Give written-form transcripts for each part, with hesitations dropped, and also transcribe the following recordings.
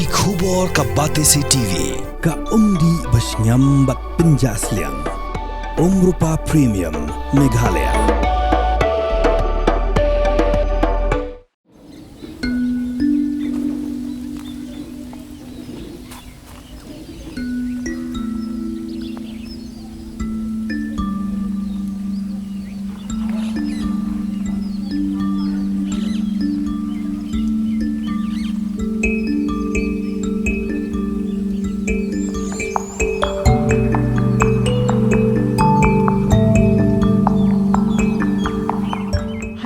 Ki khubor ka Batesi TV ka umdi basnyam bat penjaslian Rupa Premium Meghalaya.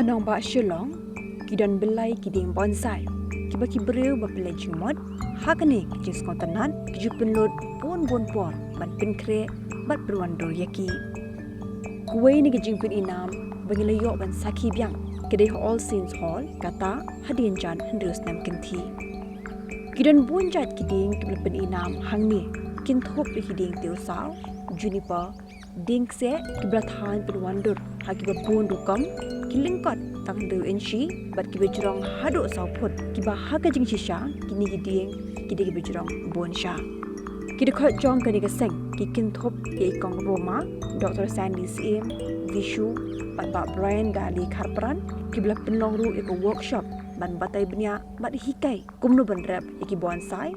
Nongbah Shillong, kidan belai kiding Bonsai, kibaki breu bapelai jingmot, hakane kijis kontanan, kiju penlut bon por, ban penkre, bat berwandur yaki. Kuwai ni Jingpyni nam, bangilayok ban saki Biang, kedai All Saints Hall, kata hadian jan hendus nam kenti. Kidan Bonzai kiding Jingpyni nam hangni, kinthop kiding tiusau, juniper, dingse kiblathan berwandur, hagi babun dukam, kilingkot tang de enshi bat ki bejrong hado sauput ki bahaga jing shisha kini giding kidi bejrong bonsha ki dekhot jong kani ka seng ki kin thop ki kong roma Dr. Sandy Sim Vishu bat ba Brian Gali Kharpran ki blak penlong ru ek workshop ban batai benya bat hikai kumno ban rap ki bonsai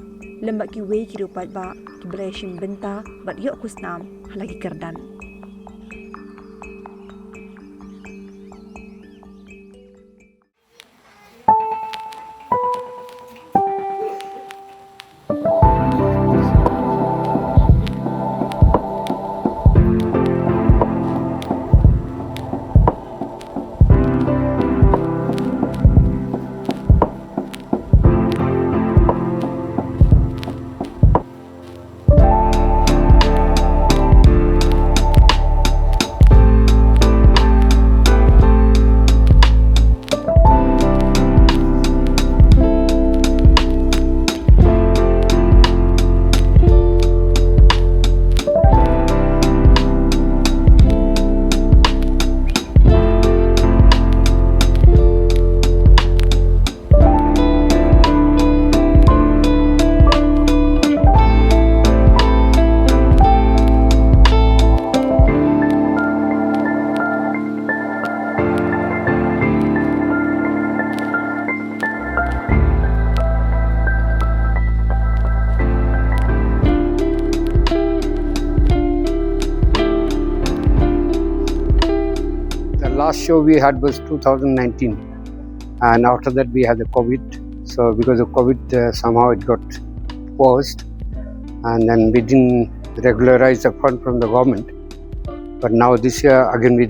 lembak ki wei ki rupat ba ki blashim benta bat yok kusnam halagi kerdan. Last show we had was 2019, and after that we had the COVID. So because of COVID, somehow it got paused, and then we didn't regularize the fund from the government. But now this year again we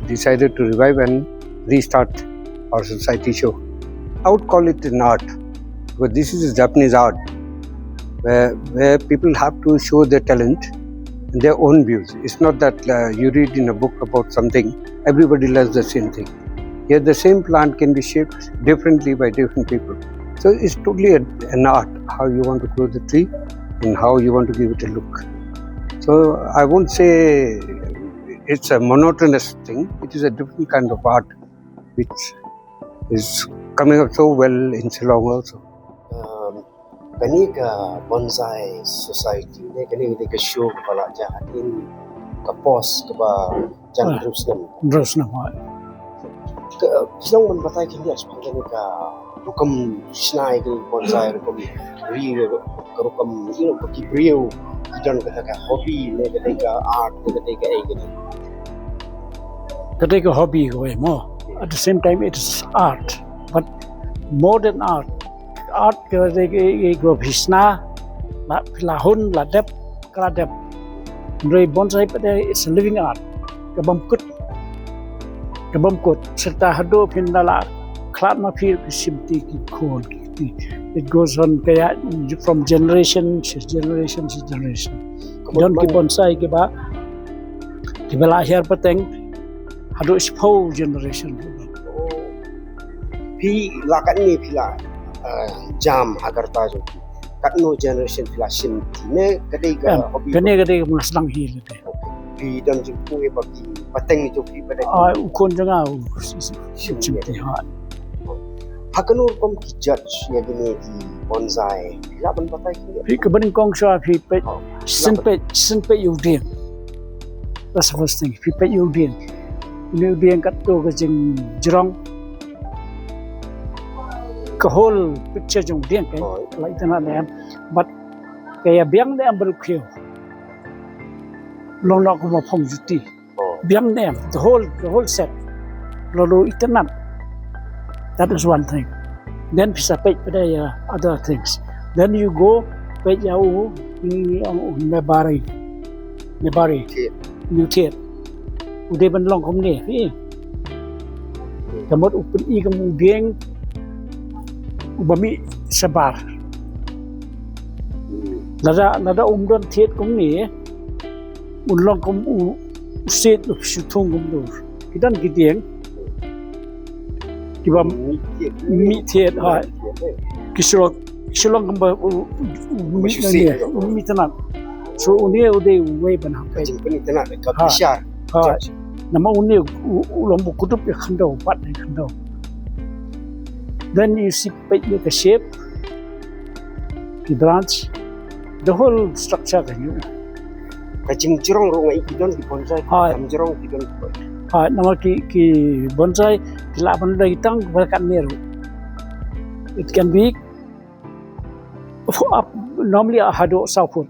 decided to revive and restart our society show. I would call it an art, because this is a Japanese art where people have to show their talent and their own views. It's not that you read in a book about something, everybody loves the same thing. Here the same plant can be shaped differently by different people. So it's totally an art, how you want to grow the tree and how you want to give it a look. So I won't say it's a monotonous thing, it is a different kind of art which is coming up so well in Shillong also. Kani ka Bonsai Society ni kani ka show ka pala jahatin ka post ka ba jan groups nam Shillong man batay kini aspan kani ka rukam snai ka Bonsai rukam ri ka rukam ki brio kidan ka hobby ni ka art ni ka ai kani ka hobby ko mo at the same time it is art, but more than art ke go bhisna la hun la dep kala dep rei bonsai pa it's a living art kabam kut serta hado pindala klat ma phir simti ki khon ki it goes on kaya from generation to generation don ki bonsai ke ba ki bela here pateng hado spo generation pi la kan ni pila jam agar tajo kat no generation pila sim ne kadai ka hobby kadai maslang hil de pi dan jingpu e bagi pateng ni joki pada ukon janga sim ha Hakan urkom ki judge ya gini ki bonsai. Laban batai ki. Pi kebening kong shua pi pe sin pe yu dien. That's the first thing. Pi pe yu dien. Yu dien kat tu ke jing jerong. Ke whole picture jong dien kan. Like that na but kaya biang ne am berukio. Long long kuma pom juti. Biang ne the whole set. Lalu itenat. That is one thing. Then bisa page pada other things. Then you go page jauh ni nebari, mutate. Udah benlong kom ni. Kamot open i kemudian ubami sabar. Nada umdan tiat kom ni. Unlong kom usit sutung kom tu. Kita gidiang. Kiba mi tiet ha Shillong kamba mi ni mi tanat so unie ude way ban ha pe Jingpyni tanat ka bishar. ha nama unie ulom bu kutup ya khando pat ni khando. Then you see pe the shape, the branch, the whole structure kan you. Ka jingjrong ro ngai kidon ki bonsai. Jingjrong kidon. Nama ki bonsai kila ban dai tang berkat niru. It can be normally a hado sauput.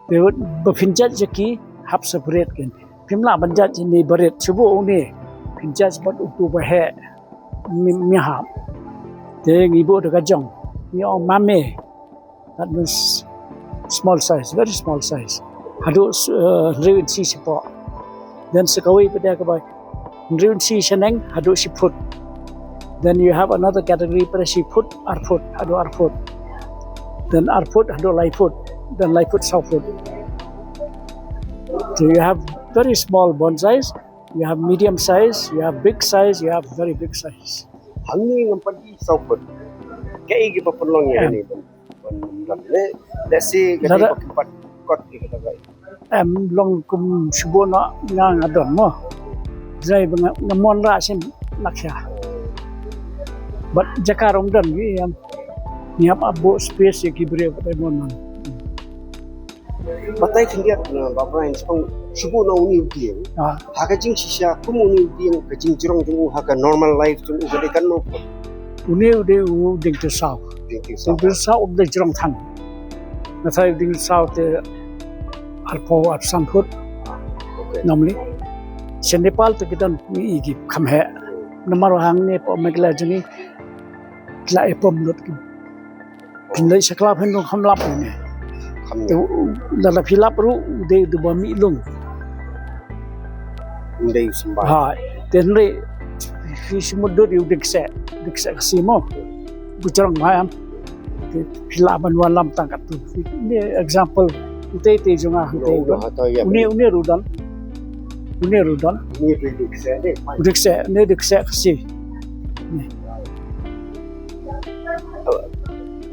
They would berpinjat jeki hap separate kan. Pimla banjat ini berit subuh ni pinjat buat utu bahe mihap. Then ibu ada kajong. Ni orang mame. That means small size, very small size. Hado rewin si support. Then sekawai pada kabai rewin si seneng hado si put. Then you have another category pada si put arput hado arput. Then arput hado laiput. Then laiput sauput. So you have very small bonsais, you have medium size, you have big size, you have very big size. Hangi ngampadi sauput. Kai gi papulong ya ni. Let's say kita pakai kot kita kai. Long kum subuh nak ngang adon mo. Zai ngamon ra sen nakya. But jakarom dan gi ni apa abo space ki bre pada mon. Batai kindia bapa yang subuh na uni udiang. Haka jing sisa kum uni udiang ka jing jirong jung haka normal life jung gade kan no. Uni ude ding to south. Ding to south of the jirong thang. Na thai ding south the alpo at samput. Normally. Sen Nepal to kita ni igi kam he. Namaro hang ne po megla jani la epom lot ki. Pinlai sakla phen no kham lap ne. Lala filap ru de bami lung. Ndai sembah. Ha, tenre semudut yu dikse kasimo. Bucarang mayam. Filaban walam tangkat tu. Ini example ute jonga ute. Uni rudan. Uni rudan. Ni dikse ni. Dikse kasi.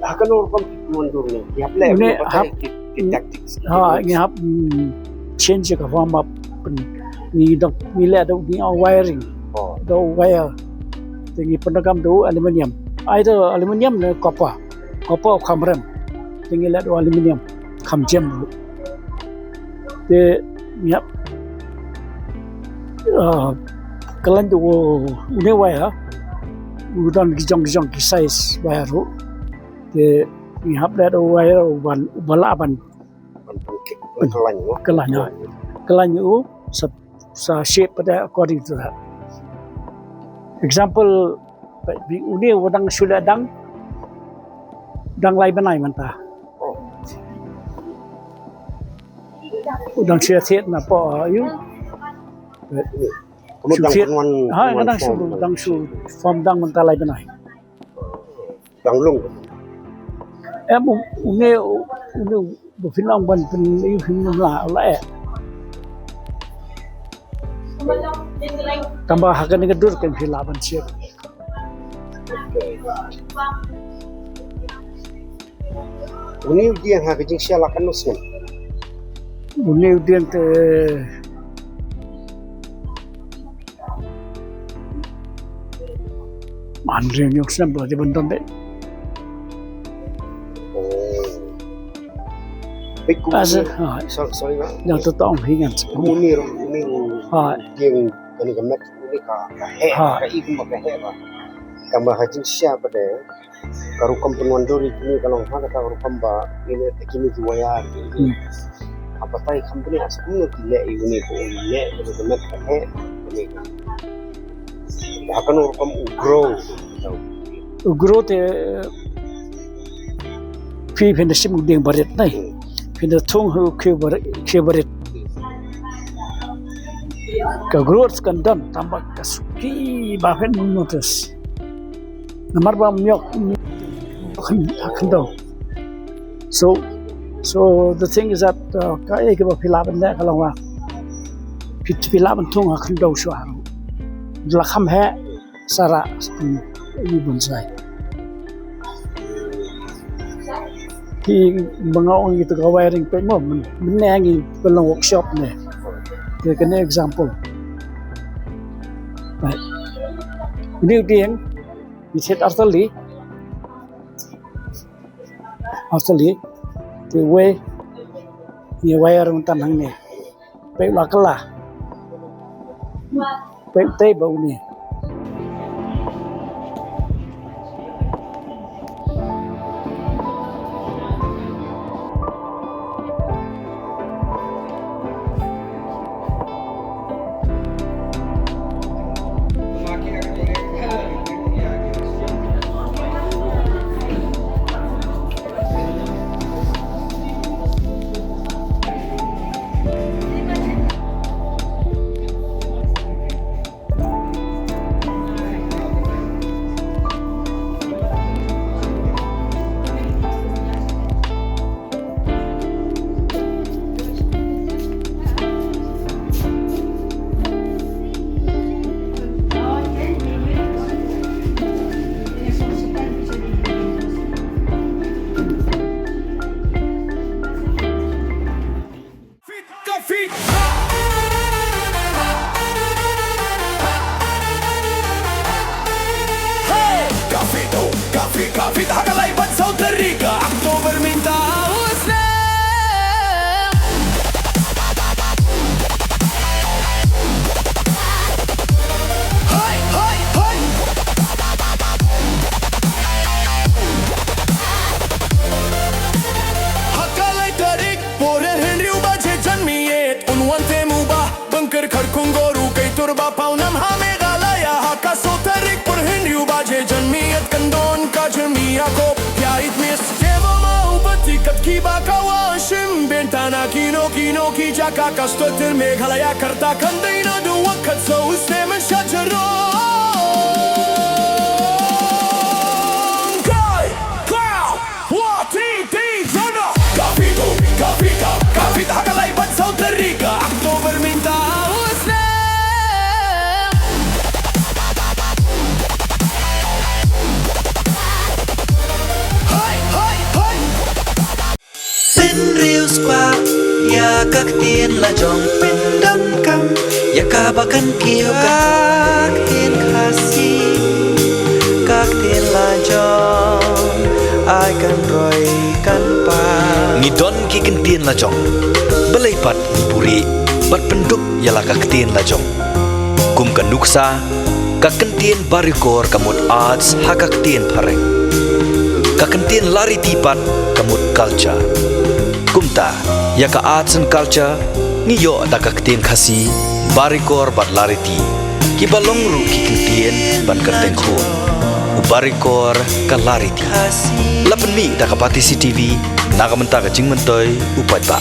Haka no kom mundur ni. Yap le. Ni hap tactics. Ha, ni hap change ka form up ni dok ni le do ni wiring. Do wire. Tingi pendagam do aluminium. Either aluminium ne copper. Copper khamrem. Tingi le do aluminium. Kham jem. Te ni hap kalan do ni wire. Udan gijong ki size wire ru. Te we have that wire one balaban kelanyu sa shape pada according to that. Example uni wadang sudah dang lai banai manta. Udang sudah thiet na po you. Dang su form dang manta lai banai. Dang lung. Uni berfinang ban pen you finang la. Tambah hakan ngedur kan filaban siap. Uni udiang haka jing siya lakan nusman. Uni udiang te Andre yok sen böyle bundan de. As sorry ba yang tu tong hingan. munir ni Ha. yang kani kamet ni ka ka ikum ba he ba kamba hajin sya pada karukam penwandori kini kalau ha ka karukam ba ini tekini jiwaya apa tai company asku le ini ko le kani kamet ka he ni akan rukam Grow te pi phen sim ding baret nai. Phen thong hu ke baret. Ka growth kan dan tambah kasuki ba phen notice. Namar ba myok kan do. So the thing is that ka e ke ba philaban ne kalau wa philaban thong kan do swa. La kham he sara ini bonsai. Khi bangau gitu ka wiring pe mo menangi belong workshop ne. Dia kena example. Baik. Ini dia set artali the way ni wire untan hang ne. Pe la kala. Pe te bau ni. Kapit hakalay bansaw tariga October minta usna Hai hai hai Hakalay tarik Porer henriu baje janmiyet Unwan temuba Bangker kharkung goru Kay turba paunam hame galaya Hakaso tarik Por henriu baje janmiyet Kandon Jermia ko pyait mis Kevo mau batikat ki bakawa shim bentana kino ki jaka kastotir meghalaya karta kandaina du wakat so usne men shajaro Kai cloud what ti zona Kapit hakalay bansaw tariga October minta usne Real squad ya các tiên là dòng pin đâm cam ya cả ba căn kiêu các tiên khasi các tiên là dòng ai cần rồi cần pa Ni don ki kan tien la jong Balay pat ni puri Bat penduk yala ka tien la jong Kum kan nuksa Ka kan tien barikor kamut arts ha ka tien pareng Ka kan tien lari tipat kamut culture Kumta ya ka arts and culture ni yo da ka tien khasi barikor bat lari ti ki balong ru ki kan tien ban ka teng khon Ubarikor ka lari ti Lapan mi da ka pati CTV Nakamenta ka jingmentoy upat ba